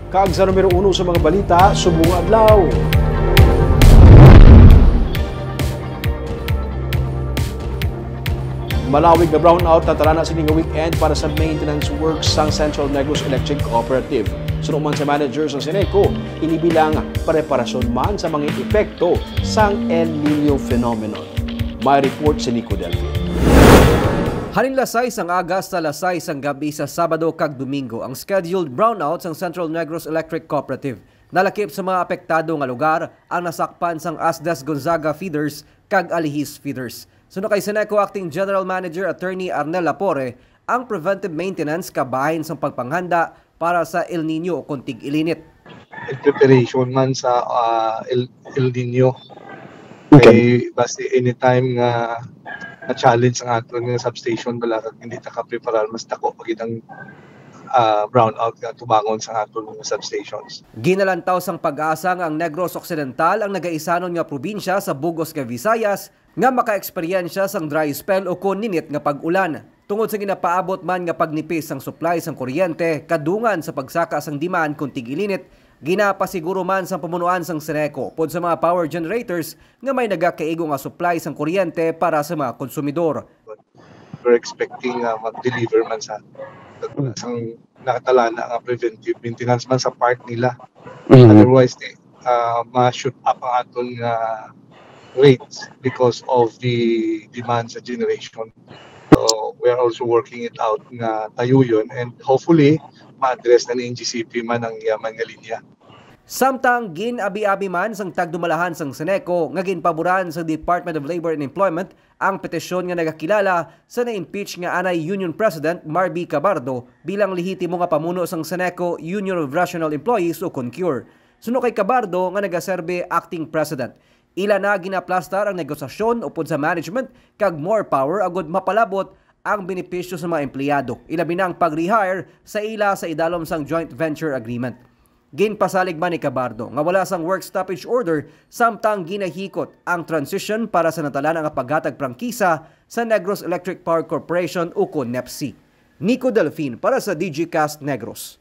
Kag sa numero 1 sa mga balita, subong adlaw. Malawig na brownout na tala na sining weekend para sa maintenance works sang Central Negros Electric Cooperative. Sunuman sa managers ng Seneco, inibilang preparasyon man sa mga epekto sang El Nino phenomenon. May report si Nico Delfin. Hanin lasay sang agas sa lasay sang gabi sa Sabado kag Domingo ang scheduled brownout sang Central Negros Electric Cooperative. Nalakip sa mga apektado nga lugar ang nasakpan sang Asdas Gonzaga Feeders kag Alihis Feeders. Suno kay Seneco Acting General Manager Attorney Arnel Lapore, ang preventive maintenance kabahin sang pagpanghanda para sa El Nino o kuntig ilinit. Preparation man sa El Nino. Okay. Basta anytime nga na-challenge ang aton nga substation bala kag hindi ta ka-preparar mas dako pagid ang brownout nga tubangon sa aton mga substations. Ginalantaw sang pag-asa nga ang Negros Occidental ang nagaisanon nga probinsya sa Bugos kag Visayas nga maka-eksperyensya sang dry spell o ninit nga pag-ulan. Tungod sa ginapaabot man nga pagnipis sang supply sang kuryente kadungan sa pagsaka sang demand kung tig-ilinit, ginapasiguro man sang pamunuan sang Seneco pod sa mga power generators nga may nagakaigo nga supply sang kuryente para sa mga konsumidor. We're expecting mag-deliver man sa sang nakatalana nga preventive maintenance man sa part nila. Otherwise, ma-shoot up ang aton rates because of the demand sa generation. So, we are also working it out nga tayo yun and hopefully ma-address na ni NGCP man ang yaman nga linya. Samtang gin-abi-abi man sang tagdumalahan sang Seneco nga ginpaboran sa Department of Labor and Employment ang petisyon nga nagakilala sa na-impeach nga anay Union President Marby Cabardo bilang lehitimo nga pamuno sang Seneco Union of Rational Employees o CONCUR. Suno kay Cabardo nga nagaserbe acting president. Ila na ginaplastar ang negosasyon upod sa management kag more power agud mapalabot ang benepisyo sa mga empleyado. Ilabi na ang pag-rehire sa ila sa idalom sang joint venture agreement. Ginpasalig man ni Cabardo nga wala sang work stoppage order samtang ginahikot ang transition para sa natalan ang paghatag prangkisa sa Negros Electric Power Corporation o NEPC. Nico Delfin para sa DGCast Negros.